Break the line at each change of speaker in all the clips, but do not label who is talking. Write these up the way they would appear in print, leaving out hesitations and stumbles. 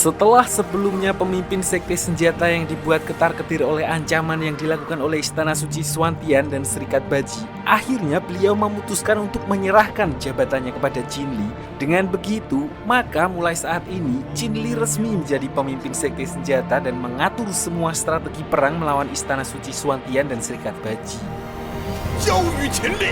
Setelah sebelumnya pemimpin sekte senjata yang dibuat ketar-ketir oleh ancaman yang dilakukan oleh Istana Suci Suantian dan Serikat Baji, akhirnya beliau memutuskan untuk menyerahkan jabatannya kepada Qin Li. Dengan begitu, maka mulai saat ini Qin Li resmi menjadi pemimpin sekte senjata dan mengatur semua strategi perang melawan Istana Suci Suantian dan Serikat Baji.
交于秦力。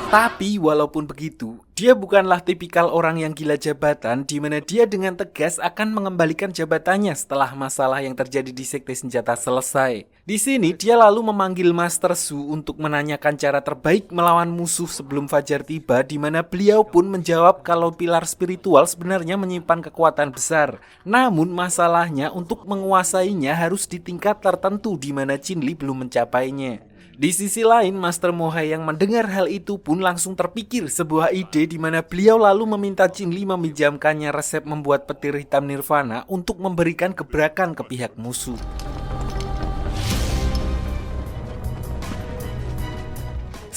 Tapi walaupun begitu, dia bukanlah tipikal orang yang gila jabatan di mana dia dengan tegas akan mengembalikan jabatannya setelah masalah yang terjadi di sekte senjata selesai. Di sini dia lalu memanggil Master Su untuk menanyakan cara terbaik melawan musuh sebelum fajar tiba, di mana beliau pun menjawab kalau pilar spiritual sebenarnya menyimpan kekuatan besar. Namun masalahnya untuk menguasainya harus di tingkat tertentu di mana Qin Li belum mencapainya. Di sisi lain, Master Mohai yang mendengar hal itu pun langsung terpikir sebuah ide di mana beliau lalu meminta Qin Li meminjamkannya resep membuat petir hitam nirvana untuk memberikan gebrakan ke pihak musuh.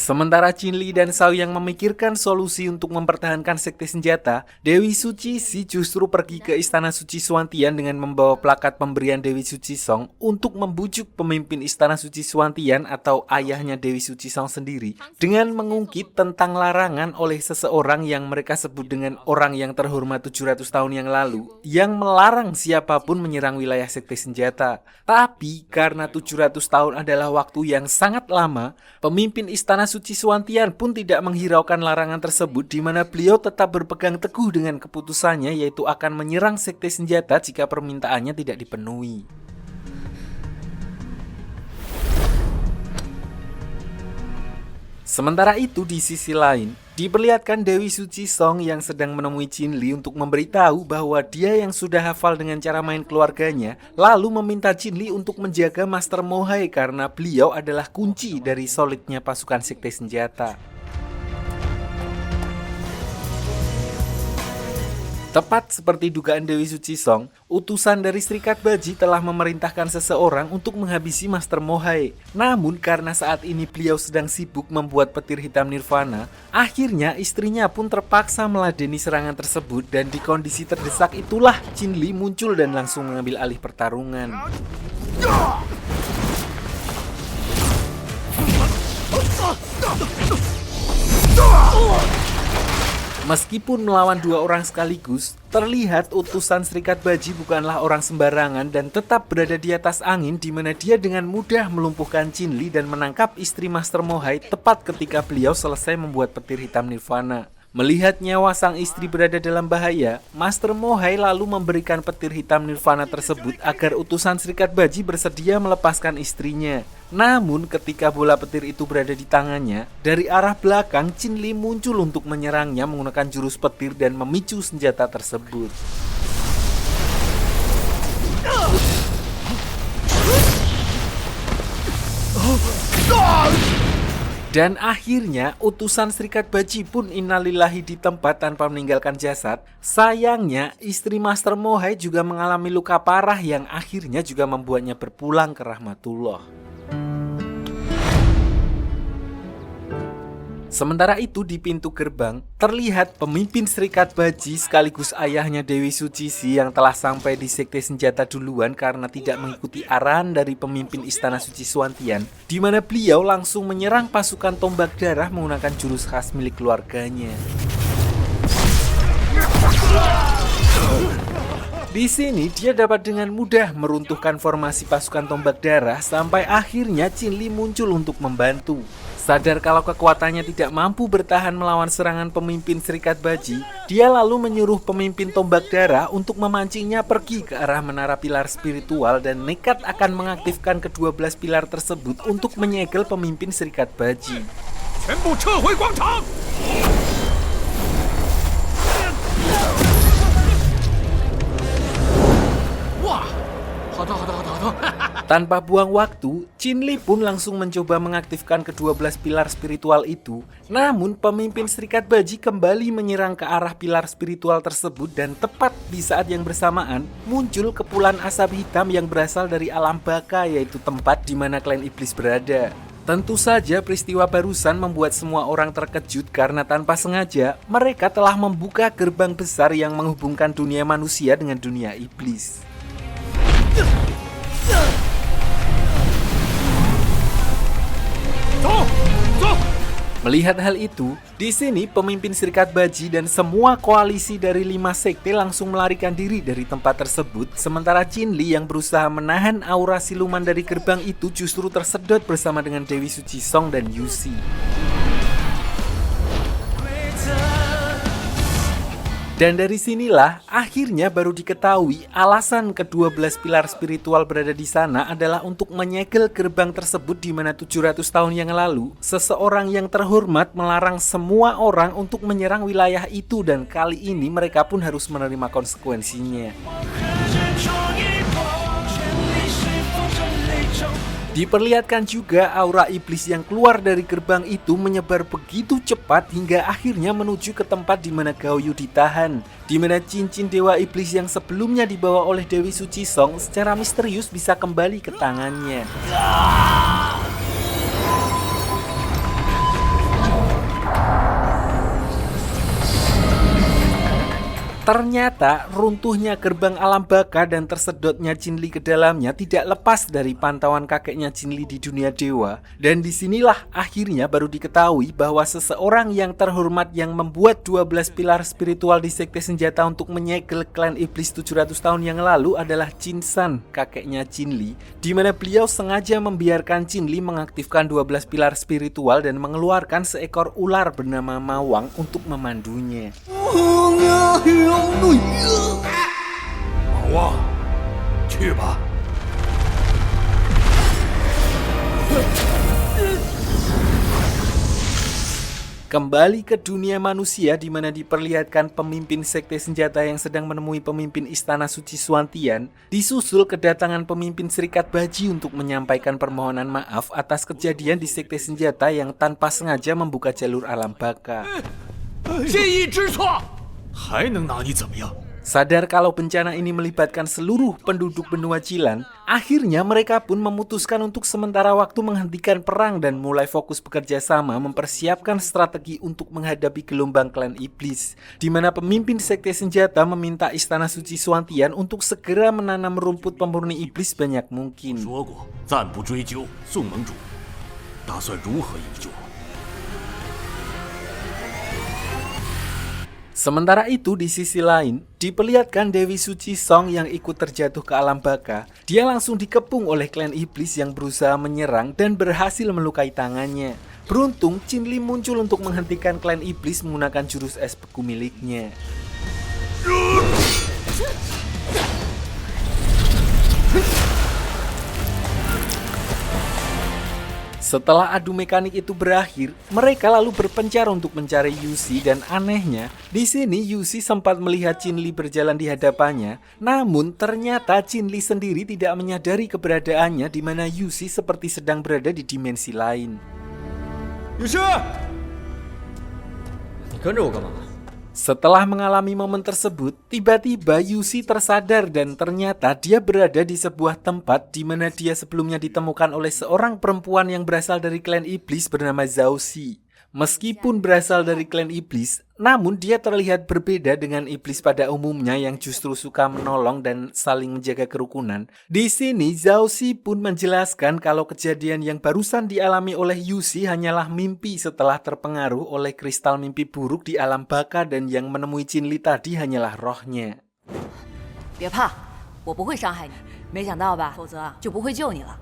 Sementara Qin Li dan Shao Yang memikirkan solusi untuk mempertahankan sekte senjata, Dewi Suci Si justru pergi ke Istana Suci Suantian dengan membawa plakat pemberian Dewi Suci Song untuk membujuk pemimpin Istana Suci Suantian atau ayahnya Dewi Suci Song sendiri dengan mengungkit tentang larangan oleh seseorang yang mereka sebut dengan orang yang terhormat 700 tahun yang lalu yang melarang siapapun menyerang wilayah sekte senjata. Tapi karena 700 tahun adalah waktu yang sangat lama, pemimpin Istana Suci Suantian pun tidak menghiraukan larangan tersebut, di mana beliau tetap berpegang teguh dengan keputusannya, yaitu akan menyerang sekte senjata jika permintaannya tidak dipenuhi. Sementara itu di sisi lain, diperlihatkan Dewi Suci Song yang sedang menemui Qin Li untuk memberitahu bahwa dia yang sudah hafal dengan cara main keluarganya, lalu meminta Qin Li untuk menjaga Master Mohai karena beliau adalah kunci dari solidnya pasukan sekte senjata. Tepat seperti dugaan Dewi Suci Song, utusan dari Serikat Baji telah memerintahkan seseorang untuk menghabisi Master Mohai. Namun karena saat ini beliau sedang sibuk membuat petir hitam nirvana, akhirnya istrinya pun terpaksa meladeni serangan tersebut, dan di kondisi terdesak itulah Qin Li muncul dan langsung mengambil alih pertarungan. Meskipun melawan dua orang sekaligus, terlihat utusan Serikat Baji bukanlah orang sembarangan dan tetap berada di atas angin, di mana dia dengan mudah melumpuhkan Qin Li dan menangkap istri Master Mohai tepat ketika beliau selesai membuat petir hitam nirvana. Melihat nyawa sang istri berada dalam bahaya, Master Mohai lalu memberikan petir hitam nirvana tersebut agar utusan Serikat Baji bersedia melepaskan istrinya. Namun ketika bola petir itu berada di tangannya, dari arah belakang Qin Li muncul untuk menyerangnya menggunakan jurus petir dan memicu senjata tersebut. Dan akhirnya utusan Serikat Baji pun innalillahi di tempat tanpa meninggalkan jasad. Sayangnya istri Master Mohai juga mengalami luka parah yang akhirnya juga membuatnya berpulang ke rahmatullah. Sementara itu di pintu gerbang, terlihat pemimpin Serikat Baji sekaligus ayahnya Dewi Suci Si yang telah sampai di sekte senjata duluan karena tidak mengikuti arahan dari pemimpin Istana Suci Suantian, di mana beliau langsung menyerang pasukan tombak darah menggunakan jurus khas milik keluarganya. Di sini dia dapat dengan mudah meruntuhkan formasi pasukan tombak darah sampai akhirnya Qin Li muncul untuk membantu. Sadar kalau kekuatannya tidak mampu bertahan melawan serangan pemimpin Serikat Baji, dia lalu menyuruh pemimpin tombak darah untuk memancingnya pergi ke arah menara pilar spiritual dan nekat akan mengaktifkan ke-12 pilar tersebut untuk menyegel pemimpin Serikat Baji.
全部撤回广场！ 哇，好的，好的，好的，好的。
Tanpa buang waktu, Qinli pun langsung mencoba mengaktifkan ke-12 pilar spiritual itu. Namun pemimpin Serikat Baji kembali menyerang ke arah pilar spiritual tersebut dan tepat di saat yang bersamaan muncul kepulan asap hitam yang berasal dari alam baka, yaitu tempat di mana klan iblis berada. Tentu saja peristiwa barusan membuat semua orang terkejut karena tanpa sengaja mereka telah membuka gerbang besar yang menghubungkan dunia manusia dengan dunia iblis. Melihat hal itu, di sini pemimpin Serikat Baji dan semua koalisi dari 5 sekte langsung melarikan diri dari tempat tersebut, sementara Qinli yang berusaha menahan aura siluman dari gerbang itu justru tersedot bersama dengan Dewi Suci Song dan Yusi. Dan dari sinilah akhirnya baru diketahui alasan ke-12 pilar spiritual berada di sana adalah untuk menyegel gerbang tersebut, di mana 700 tahun yang lalu seseorang yang terhormat melarang semua orang untuk menyerang wilayah itu, dan kali ini mereka pun harus menerima konsekuensinya. Diperlihatkan juga aura iblis yang keluar dari gerbang itu menyebar begitu cepat hingga akhirnya menuju ke tempat di mana Gao Yu ditahan, di mana cincin dewa iblis yang sebelumnya dibawa oleh Dewi Suci Song secara misterius bisa kembali ke tangannya. Ternyata runtuhnya gerbang alam baka dan tersedotnya Qinli ke dalamnya tidak lepas dari pantauan kakeknya Qinli di dunia dewa. Dan disinilah akhirnya baru diketahui bahwa seseorang yang terhormat yang membuat 12 pilar spiritual di sekte senjata untuk menyegel klan iblis 700 tahun yang lalu adalah Qin San, kakeknya Qinli, di mana beliau sengaja membiarkan Qinli mengaktifkan 12 pilar spiritual dan mengeluarkan seekor ular bernama Mawang untuk memandunya.
老王，去吧。
Kembali ke dunia manusia, di mana diperlihatkan pemimpin sekte senjata yang sedang menemui pemimpin Istana Suci Suantian, disusul kedatangan pemimpin Serikat Baji untuk menyampaikan permohonan maaf atas kejadian di sekte senjata yang tanpa sengaja membuka jalur alam baka.
这一知错，还能拿你怎么样？
Sadar kalau bencana ini melibatkan seluruh penduduk benua Jilan, akhirnya mereka pun memutuskan untuk sementara waktu menghentikan perang dan mulai fokus bekerja sama mempersiapkan strategi untuk menghadapi gelombang klan iblis, di mana pemimpin sekte senjata meminta Istana Suci Suantian untuk segera menanam rumput pemurni iblis banyak mungkin.
说过，暂不追究宋盟主，打算如何营救？
Sementara itu di sisi lain, diperlihatkan Dewi Suci Song yang ikut terjatuh ke alam baka. Dia langsung dikepung oleh klan iblis yang berusaha menyerang dan berhasil melukai tangannya. Beruntung, Qinli muncul untuk menghentikan klan iblis menggunakan jurus es beku miliknya. Setelah adu mekanik itu berakhir, mereka lalu berpencar untuk mencari Yusi, dan anehnya, di sini Yusi sempat melihat Qinli berjalan di hadapannya. Namun ternyata Qinli sendiri tidak menyadari keberadaannya, di mana Yusi seperti sedang berada di dimensi lain.
Yusi, 你跟着我干嘛？
Setelah mengalami momen tersebut, tiba-tiba Yusi tersadar dan ternyata dia berada di sebuah tempat di mana dia sebelumnya ditemukan oleh seorang perempuan yang berasal dari klan iblis bernama Zhao Xi. Meskipun berasal dari klan iblis, namun dia terlihat berbeda dengan iblis pada umumnya yang justru suka menolong dan saling menjaga kerukunan. Di sini Zhao Xi pun menjelaskan kalau kejadian yang barusan dialami oleh Yusi hanyalah mimpi setelah terpengaruh oleh kristal mimpi buruk di alam baka, dan yang menemui Qinli tadi hanyalah rohnya.
别怕，我不会伤害你。没想到吧？否则就不会救你了。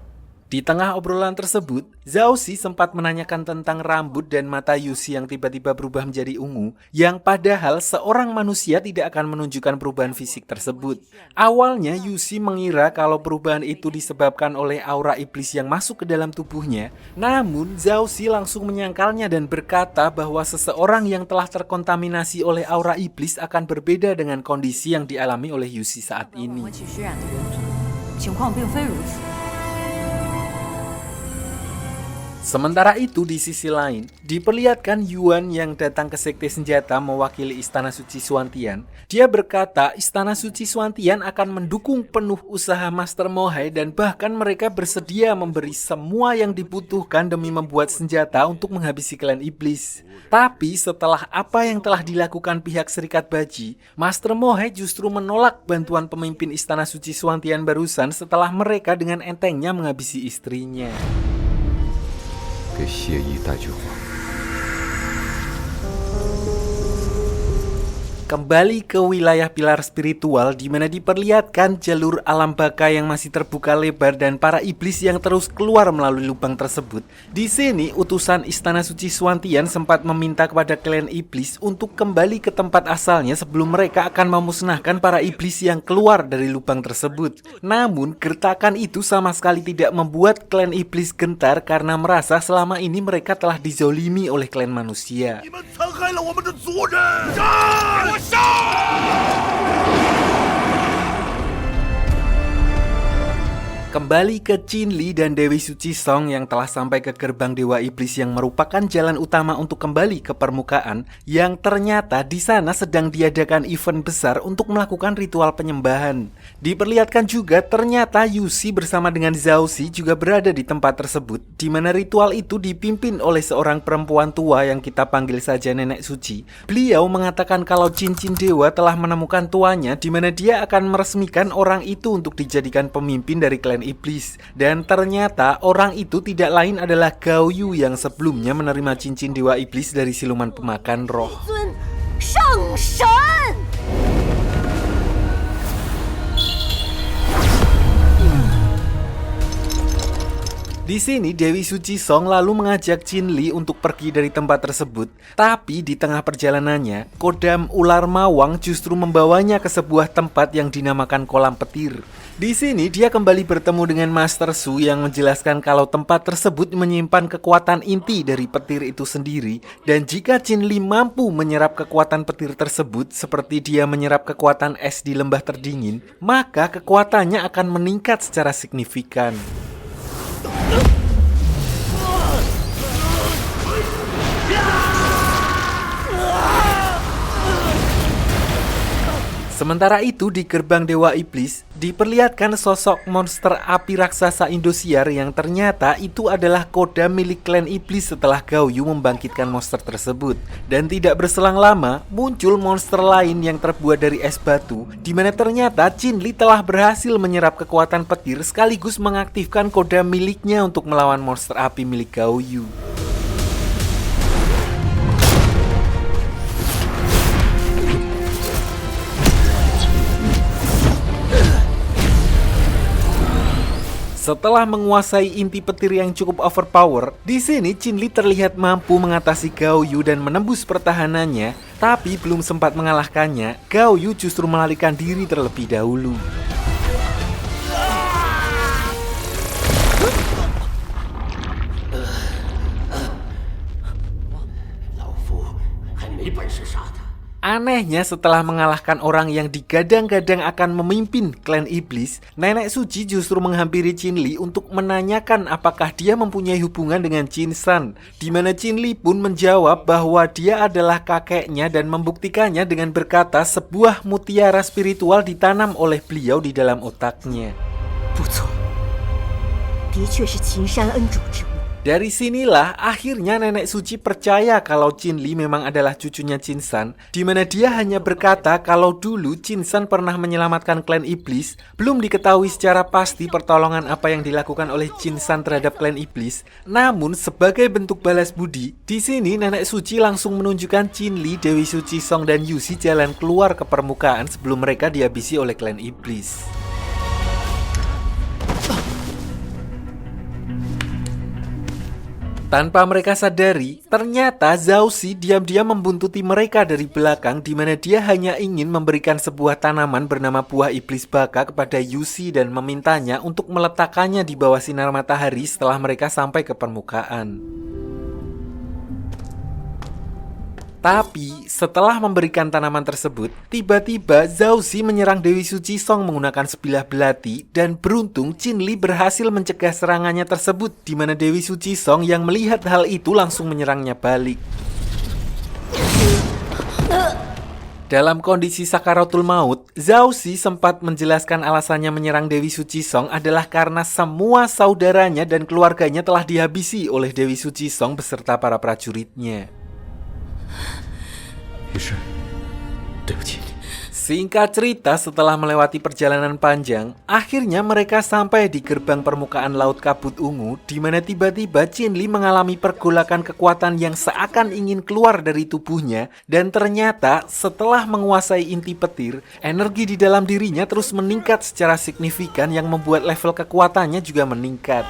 Di tengah obrolan tersebut, Zhao Xi sempat menanyakan tentang rambut dan mata Yusi yang tiba-tiba berubah menjadi ungu, yang padahal seorang manusia tidak akan menunjukkan perubahan fisik tersebut. Awalnya Yusi mengira kalau perubahan itu disebabkan oleh aura iblis yang masuk ke dalam tubuhnya, namun Zhao Xi langsung menyangkalnya dan berkata bahwa seseorang yang telah terkontaminasi oleh aura iblis akan berbeda dengan kondisi yang dialami oleh Yusi saat
我
ini.
们去血染的人族，情况并非如此。
Sementara itu di sisi lain, diperlihatkan Yuan yang datang ke Sekte Senjata mewakili Istana Suci Suantian. Dia berkata Istana Suci Suantian akan mendukung penuh usaha Master Mohai dan bahkan mereka bersedia memberi semua yang dibutuhkan demi membuat senjata untuk menghabisi klan iblis. Tapi setelah apa yang telah dilakukan pihak Serikat Baji, Master Mohai justru menolak bantuan pemimpin Istana Suci Suantian barusan setelah mereka dengan entengnya menghabisi istrinya.
给谢意带句话。
Kembali ke wilayah pilar spiritual di mana diperlihatkan jalur alam baka yang masih terbuka lebar dan para iblis yang terus keluar melalui lubang tersebut. Di sini utusan Istana Suci Suantian sempat meminta kepada klan iblis untuk kembali ke tempat asalnya sebelum mereka akan memusnahkan para iblis yang keluar dari lubang tersebut. Namun gertakan itu sama sekali tidak membuat klan iblis gentar karena merasa selama ini mereka telah dizolimi oleh klan manusia.
你们残害了我们的族人！战！
Kembali ke Qin Li dan Dewi Suci Song yang telah sampai ke gerbang Dewa Iblis yang merupakan jalan utama untuk kembali ke permukaan, yang ternyata di sana sedang diadakan event besar untuk melakukan ritual penyembahan. Diperlihatkan juga ternyata Yusi bersama dengan Zhao Xi juga berada di tempat tersebut, di mana ritual itu dipimpin oleh seorang perempuan tua yang kita panggil saja Nenek Suci. Beliau mengatakan kalau cincin dewa telah menemukan tuanya, di mana dia akan meresmikan orang itu untuk dijadikan pemimpin dari klan iblis. Dan ternyata orang itu tidak lain adalah Gao Yu yang sebelumnya menerima cincin dewa iblis dari siluman pemakan roh.
尊圣神。
Di sini Dewi Suci Song lalu mengajak Qin Li untuk pergi dari tempat tersebut. Tapi di tengah perjalanannya, kodam ular mawang justru membawanya ke sebuah tempat yang dinamakan kolam petir. Di sini dia kembali bertemu dengan Master Su yang menjelaskan kalau tempat tersebut menyimpan kekuatan inti dari petir itu sendiri. Dan jika Qin Li mampu menyerap kekuatan petir tersebut seperti dia menyerap kekuatan es di lembah terdingin, maka kekuatannya akan meningkat secara signifikan. Sementara itu di gerbang Dewa Iblis diperlihatkan sosok monster api raksasa Indosiar yang ternyata itu adalah kodam milik klan iblis setelah Gao Yu membangkitkan monster tersebut. Dan tidak berselang lama muncul monster lain yang terbuat dari es batu, di mana ternyata Qin Li telah berhasil menyerap kekuatan petir sekaligus mengaktifkan kodam miliknya untuk melawan monster api milik Gao Yu. Setelah menguasai inti petir yang cukup overpower, di sini Qin Li terlihat mampu mengatasi Gao Yu dan menembus pertahanannya, tapi belum sempat mengalahkannya, Gao Yu justru melarikan diri terlebih dahulu.
老夫还没本事杀他。
Anehnya setelah mengalahkan orang yang digadang-gadang akan memimpin klan iblis, Nenek Suci justru menghampiri Qin Li untuk menanyakan apakah dia mempunyai hubungan dengan Qin San, di mana Qin Li pun menjawab bahwa dia adalah kakeknya dan membuktikannya dengan berkata sebuah mutiara spiritual ditanam oleh beliau di dalam otaknya.
不错，的确是秦山恩主之物。
Dari sinilah akhirnya Nenek Suci percaya kalau Qin Li memang adalah cucunya Qin San, di mana dia hanya berkata kalau dulu Qin San pernah menyelamatkan klan iblis. Belum diketahui secara pasti pertolongan apa yang dilakukan oleh Qin San terhadap klan iblis. Namun sebagai bentuk balas budi, di sini Nenek Suci langsung menunjukkan Qin Li, Dewi Suci Song dan Yusi jalan keluar ke permukaan sebelum mereka dihabisi oleh klan iblis. Tanpa mereka sadari, ternyata Zhao Xi diam-diam membuntuti mereka dari belakang, di mana dia hanya ingin memberikan sebuah tanaman bernama buah iblis baka kepada Yusi dan memintanya untuk meletakkannya di bawah sinar matahari setelah mereka sampai ke permukaan. Tapi setelah memberikan tanaman tersebut, tiba-tiba Zhao Xi menyerang Dewi Suci Song menggunakan sebilah belati dan beruntung Qin Li berhasil mencegah serangannya tersebut di mana Dewi Suci Song yang melihat hal itu langsung menyerangnya balik. Dalam kondisi sakaratul maut, Zhao Xi sempat menjelaskan alasannya menyerang Dewi Suci Song adalah karena semua saudaranya dan keluarganya telah dihabisi oleh Dewi Suci Song beserta para prajuritnya.
于是，对不起。
Singkat cerita, setelah melewati perjalanan panjang, akhirnya mereka sampai di gerbang permukaan Laut Kabut Ungu, di mana tiba-tiba Qin Li mengalami pergolakan kekuatan yang seakan ingin keluar dari tubuhnya, dan ternyata setelah menguasai inti petir, energi di dalam dirinya terus meningkat secara signifikan yang membuat level kekuatannya juga meningkat.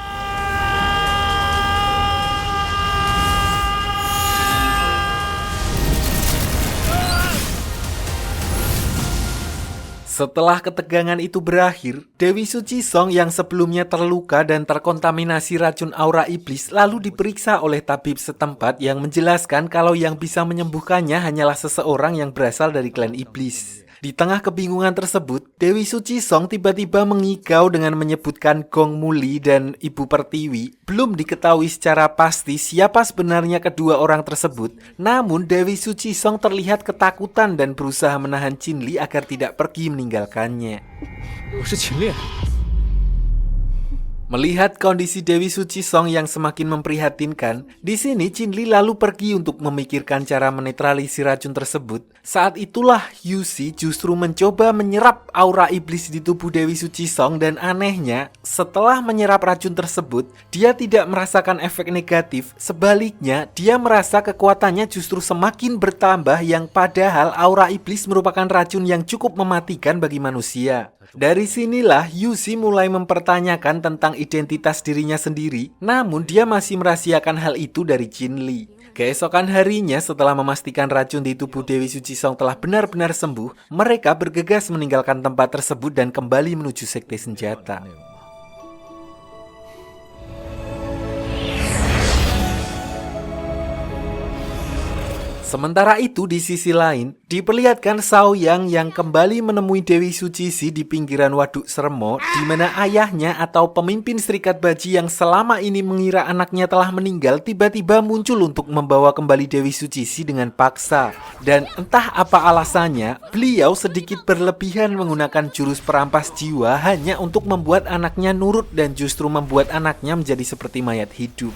Setelah ketegangan itu berakhir, Dewi Suci Song yang sebelumnya terluka dan terkontaminasi racun aura iblis lalu diperiksa oleh tabib setempat yang menjelaskan kalau yang bisa menyembuhkannya hanyalah seseorang yang berasal dari klan iblis. Di tengah kebingungan tersebut, Dewi Suci Song tiba-tiba mengigau dengan menyebutkan Gong Muli dan Ibu Pertiwi. Belum diketahui secara pasti siapa sebenarnya kedua orang tersebut. Namun Dewi Suci Song terlihat ketakutan dan berusaha menahan Qin Li agar tidak pergi meninggalkannya.
我是秦烈。
Melihat kondisi Dewi Suci Song yang semakin memprihatinkan, di sini Qin Li lalu pergi untuk memikirkan cara menetralisir racun tersebut. Saat itulah Yu Xi justru mencoba menyerap aura iblis di tubuh Dewi Suci Song dan anehnya, setelah menyerap racun tersebut, dia tidak merasakan efek negatif. Sebaliknya, dia merasa kekuatannya justru semakin bertambah yang padahal aura iblis merupakan racun yang cukup mematikan bagi manusia. Dari sinilah Yu Xi mulai mempertanyakan tentang identitas dirinya sendiri, namun dia masih merahasiakan hal itu dari Qin Li. Keesokan harinya setelah memastikan racun di tubuh Dewi Suci Song telah benar-benar sembuh, mereka bergegas meninggalkan tempat tersebut dan kembali menuju sekte senjata. Sementara itu di sisi lain, diperlihatkan Shaoyang yang kembali menemui Dewi Suci Xi di pinggiran Waduk Sermo, di mana ayahnya atau pemimpin Serikat Baji yang selama ini mengira anaknya telah meninggal tiba-tiba muncul untuk membawa kembali Dewi Suci Xi dengan paksa. Dan entah apa alasannya, beliau sedikit berlebihan menggunakan jurus perampas jiwa hanya untuk membuat anaknya nurut dan justru membuat anaknya menjadi seperti mayat hidup.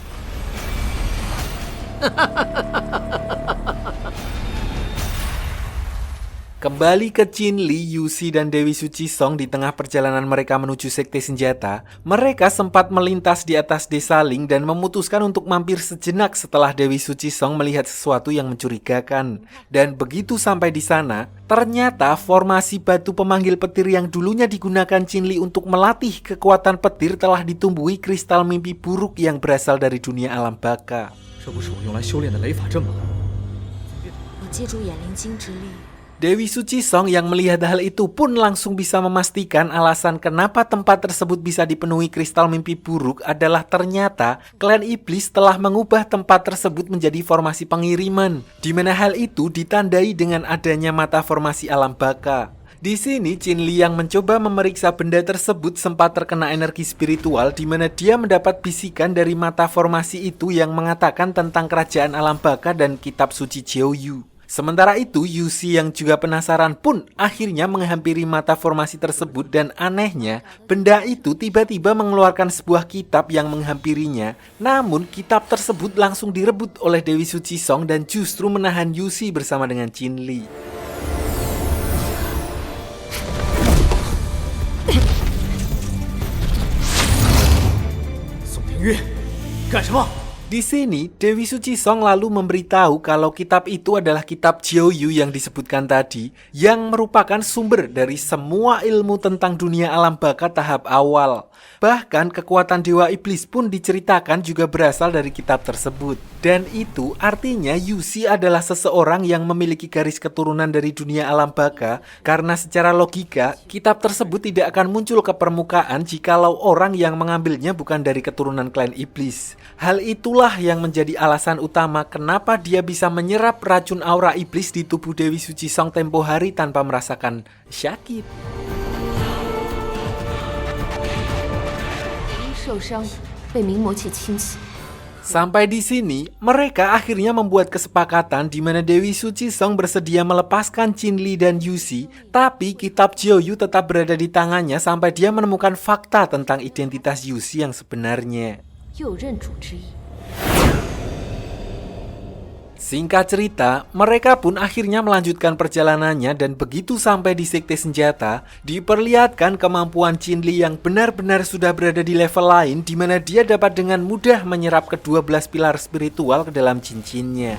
Kembali ke Qin Li, Yu Xi, dan Dewi Suci Song di tengah perjalanan mereka menuju sekte senjata, mereka sempat melintas di atas desa Ling dan memutuskan untuk mampir sejenak setelah Dewi Suci Song melihat sesuatu yang mencurigakan. Dan begitu sampai di sana, ternyata formasi batu pemanggil petir yang dulunya digunakan Qin Li untuk melatih kekuatan petir telah ditumbuhi kristal mimpi buruk yang berasal dari dunia alam baka.
这不是我用来修炼的雷法阵吗？
我借助眼灵晶之力。
Dewi Suci Song yang melihat hal itu pun langsung bisa memastikan alasan kenapa tempat tersebut bisa dipenuhi kristal mimpi buruk adalah ternyata klan iblis telah mengubah tempat tersebut menjadi formasi pengiriman, di mana hal itu ditandai dengan adanya mata formasi alam baka. Di sini Qin Li yang mencoba memeriksa benda tersebut sempat terkena energi spiritual di mana dia mendapat bisikan dari mata formasi itu yang mengatakan tentang kerajaan alam baka dan kitab suci Jiaoyu. Sementara itu, Yu Xi yang juga penasaran pun akhirnya menghampiri mata formasi tersebut dan anehnya, benda itu tiba-tiba mengeluarkan sebuah kitab yang menghampirinya. Namun, kitab tersebut langsung direbut oleh Dewi Suci Song dan justru menahan Yu Xi bersama dengan Qin Li.
宋廷玉，干什么？
Di sini, Dewi Suci Song lalu memberitahu kalau kitab itu adalah kitab Jiaoyu yang disebutkan tadi, yang merupakan sumber dari semua ilmu tentang dunia alam baka tahap awal. Bahkan kekuatan Dewa Iblis pun diceritakan juga berasal dari kitab tersebut. Dan itu artinya Yushi adalah seseorang yang memiliki garis keturunan dari dunia alam baka, karena secara logika kitab tersebut tidak akan muncul ke permukaan jikalau orang yang mengambilnya bukan dari keturunan klan iblis. Hal itulah yang menjadi alasan utama kenapa dia bisa menyerap racun aura iblis di tubuh Dewi Suci Song tempo hari tanpa merasakan sakit.
受伤，被明魔界侵袭。
Sampai di sini, mereka akhirnya membuat kesepakatan di mana Dewi Suci Song bersedia melepaskan Qinli dan Yushi, tapi kitab Jiuyu tetap berada di tangannya sampai dia menemukan fakta tentang identitas Yushi yang sebenarnya.
右任主之意。
Singkat cerita, mereka pun akhirnya melanjutkan perjalanannya dan begitu sampai di Sekte Senjata, diperlihatkan kemampuan Qinli yang benar-benar sudah berada di level lain di mana dia dapat dengan mudah menyerap ke-12 pilar spiritual ke dalam cincinnya.